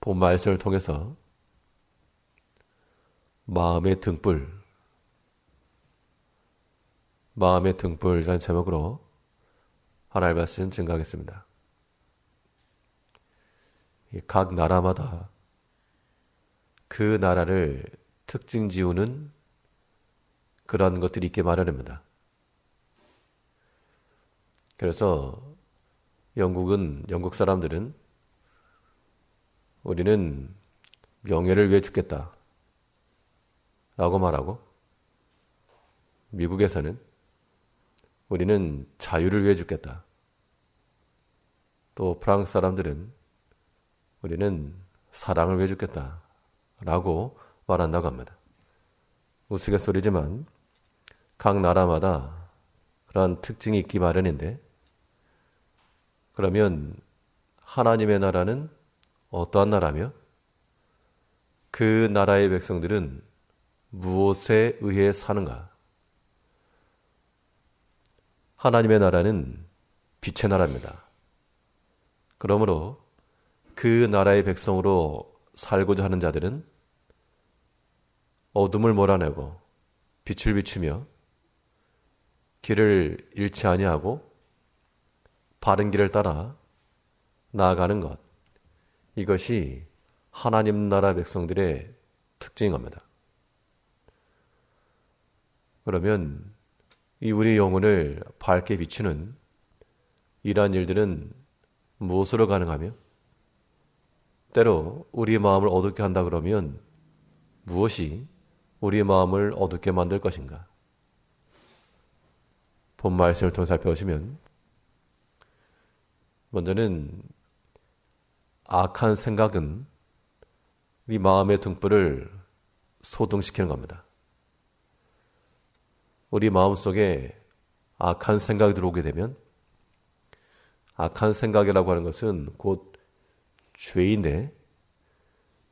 본 말씀을 통해서 마음의 등불이라는 제목으로 하나님의 말씀 증거하겠습니다. 각 나라마다 그 나라를 특징 지우는 그런 것들이 있게 마련입니다. 그래서 영국 사람들은 우리는 명예를 위해 죽겠다 라고 말하고, 미국에서는 우리는 자유를 위해 죽겠다. 또 프랑스 사람들은 우리는 사랑을 위해 죽겠다 라고 말한다고 합니다. 우스갯소리지만 각 나라마다 그런 특징이 있기 마련인데, 그러면 하나님의 나라는 어떠한 나라며 그 나라의 백성들은 무엇에 의해 사는가? 하나님의 나라는 빛의 나라입니다. 그러므로 그 나라의 백성으로 살고자 하는 자들은 어둠을 몰아내고 빛을 비추며 길을 잃지 아니하고 바른 길을 따라 나아가는 것, 이것이 하나님 나라 백성들의 특징인 겁니다. 그러면 이 우리 영혼을 밝게 비추는 이러한 일들은 무엇으로 가능하며, 때로 우리의 마음을 어둡게 한다 그러면 무엇이 우리의 마음을 어둡게 만들 것인가? 본 말씀을 통해 살펴보시면, 먼저는 악한 생각은 우리 마음의 등불을 소등시키는 겁니다. 우리 마음속에 악한 생각이 들어오게 되면, 악한 생각이라고 하는 것은 곧 죄인데,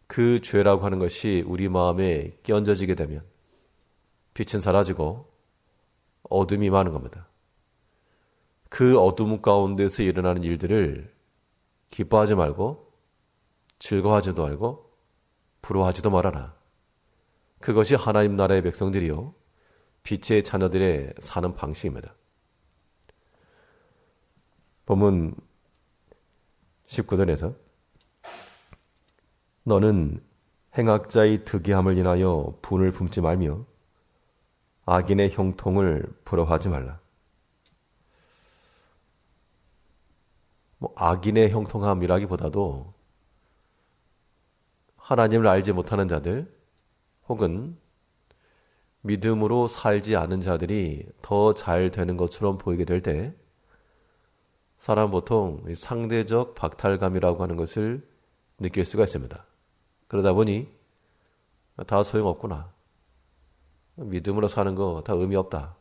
그 죄라고 하는 것이 우리 마음에 끼얹어지게 되면 빛은 사라지고 어둠이 많은 겁니다. 그 어둠 가운데서 일어나는 일들을 기뻐하지 말고 즐거워하지도 말고 부러워하지도 말아라. 그것이 하나님 나라의 백성들이요 빛의 자녀들의 사는 방식입니다. 본문 19절에서 너는 행악자의 특이함을 인하여 분을 품지 말며 악인의 형통을 부러워하지 말라. 악인의 형통함이라기보다도 하나님을 알지 못하는 자들 혹은 믿음으로 살지 않은 자들이 더 잘 되는 것처럼 보이게 될 때 사람 보통 상대적 박탈감이라고 하는 것을 느낄 수가 있습니다. 그러다 보니 다 소용없구나. 믿음으로 사는 거 다 의미 없다.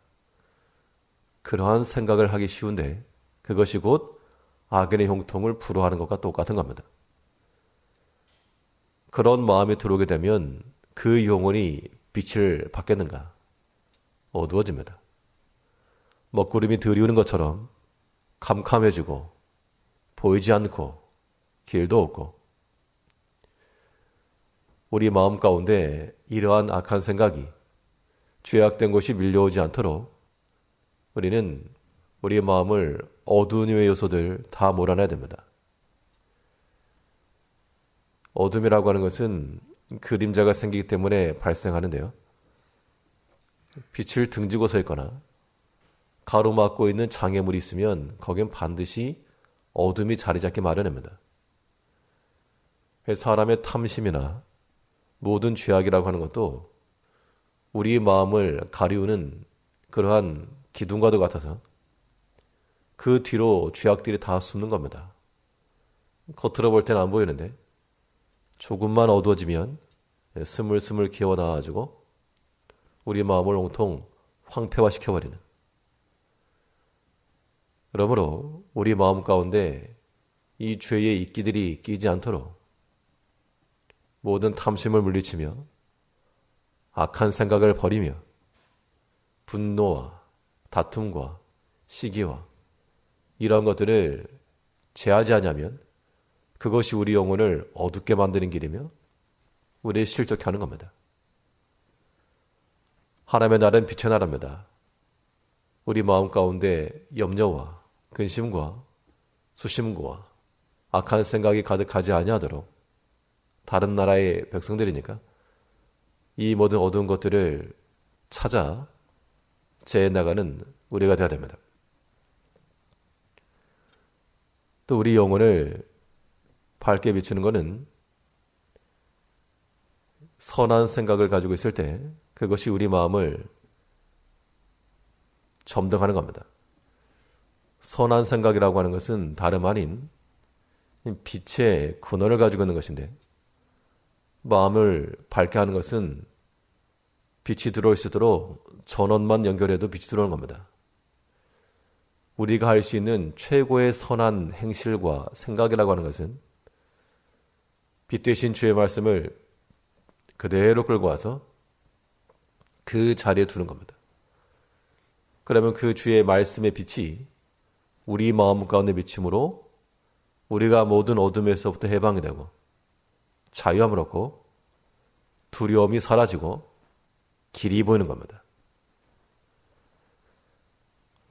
그러한 생각을 하기 쉬운데 그것이 곧 악인의 형통을 부러워하는 것과 똑같은 겁니다. 그런 마음이 들어오게 되면 그 영혼이 빛을 받겠는가? 어두워집니다. 먹구름이 들이우는 것처럼 캄캄해지고 보이지 않고 길도 없고, 우리 마음 가운데 이러한 악한 생각이 죄악된 것이 밀려오지 않도록 우리는 우리의 마음을 어두운 의 요소들 다 몰아내야 됩니다. 어둠이라고 하는 것은 그림자가 생기기 때문에 발생하는데요. 빛을 등지고 서 있거나 가로막고 있는 장애물이 있으면 거긴 반드시 어둠이 자리 잡기 마련입니다. 사람의 탐심이나 모든 죄악이라고 하는 것도 우리의 마음을 가리우는 그러한 기둥과도 같아서 그 뒤로 죄악들이 다 숨는 겁니다. 겉으로 볼 때는 안 보이는데 조금만 어두워지면 스물스물 기어나와가지고 우리 마음을 온통 황폐화시켜버리는, 그러므로 우리 마음 가운데 이 죄의 이끼들이 끼지 않도록 모든 탐심을 물리치며 악한 생각을 버리며 분노와 다툼과 시기와 이런 것들을 제하지 않으면 그것이 우리 영혼을 어둡게 만드는 길이며 우리의 실족해 하는 겁니다. 하나님의 나라는 빛의 나라입니다. 우리 마음 가운데 염려와 근심과 수심과 악한 생각이 가득하지 아니하도록 다른 나라의 백성들이니까 이 모든 어두운 것들을 찾아 제해 나가는 우리가 되어야 됩니다. 또 우리 영혼을 밝게 비추는 것은 선한 생각을 가지고 있을 때 그것이 우리 마음을 점등하는 겁니다. 선한 생각이라고 하는 것은 다름 아닌 빛의 근원을 가지고 있는 것인데 마음을 밝게 하는 것은 빛이 들어올 수 있도록 전원만 연결해도 빛이 들어오는 겁니다. 우리가 할 수 있는 최고의 선한 행실과 생각이라고 하는 것은 빛 대신 주의 말씀을 그대로 끌고 와서 그 자리에 두는 겁니다. 그러면 그 주의 말씀의 빛이 우리 마음 가운데 비침으로 우리가 모든 어둠에서부터 해방이 되고 자유함을 얻고 두려움이 사라지고 길이 보이는 겁니다.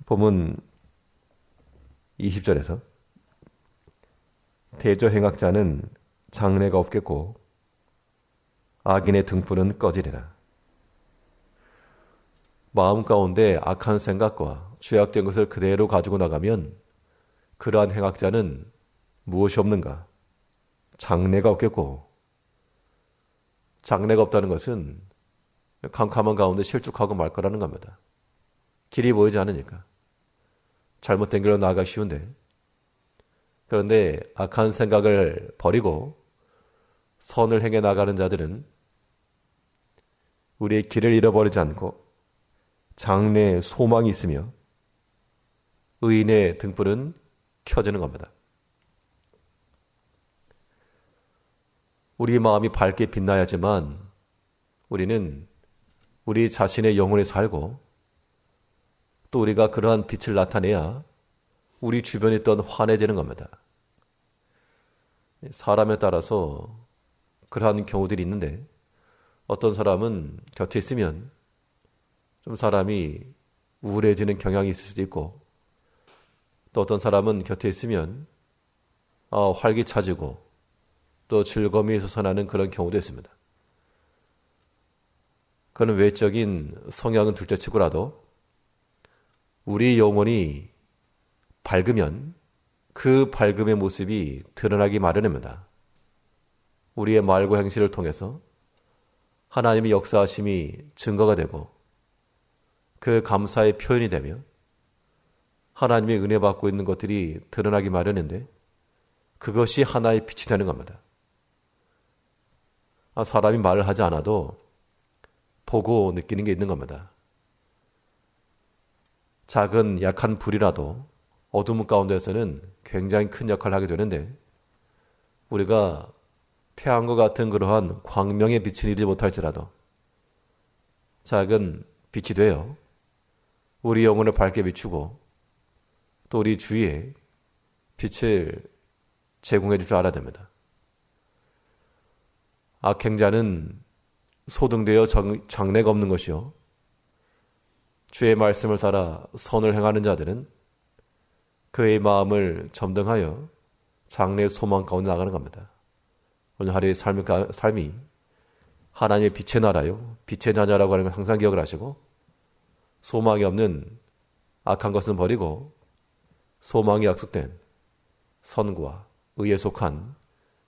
본문 20절에서 대저행악자는 장래가 없겠고 악인의 등불은 꺼지리라. 마음 가운데 악한 생각과 죄악된 것을 그대로 가지고 나가면 그러한 행악자는 무엇이 없는가? 장래가 없겠고, 장래가 없다는 것은 캄캄한 가운데 실족하고 말 거라는 겁니다. 길이 보이지 않으니까. 잘못된 길로 나아가기 쉬운데, 그런데 악한 생각을 버리고 선을 행해 나가는 자들은 우리의 길을 잃어버리지 않고 장래에 소망이 있으며 의인의 등불은 켜지는 겁니다. 우리 마음이 밝게 빛나야지만 우리는 우리 자신의 영혼에 살고 또 우리가 그러한 빛을 나타내야 우리 주변에 있던 환해지는 겁니다. 사람에 따라서 그러한 경우들이 있는데 어떤 사람은 곁에 있으면 좀 사람이 우울해지는 경향이 있을 수도 있고 또 어떤 사람은 곁에 있으면 활기차지고 또 즐거움이 솟아나는 그런 경우도 있습니다. 그런 외적인 성향은 둘째치고라도 우리 영혼이 밝으면 그 밝음의 모습이 드러나기 마련입니다. 우리의 말과 행실을 통해서 하나님의 역사하심이 증거가 되고 그 감사의 표현이 되며 하나님의 은혜 받고 있는 것들이 드러나기 마련인데 그것이 하나의 빛이 되는 겁니다. 사람이 말을 하지 않아도 보고 느끼는 게 있는 겁니다. 작은 약한 불이라도 어둠 가운데서는 굉장히 큰 역할을 하게 되는데 우리가 태양과 같은 그러한 광명의 빛을 잃지 못할지라도 작은 빛이 되어 우리 영혼을 밝게 비추고 또 우리 주위에 빛을 제공해 줄 줄 알아야 됩니다. 악행자는 소등되어 장래가 없는 것이요 주의 말씀을 따라 선을 행하는 자들은 그의 마음을 점등하여 장래의 소망 가운데 나가는 겁니다. 오늘 하루의 삶이 하나님의 빛의 나라요 빛의 자녀라고 하는 걸 항상 기억을 하시고 소망이 없는 악한 것은 버리고 소망이 약속된 선과 의에 속한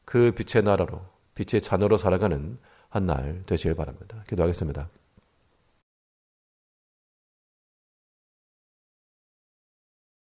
그 빛의 나라로 빛의 자녀로 살아가는 한 날 되시길 바랍니다. 기도하겠습니다.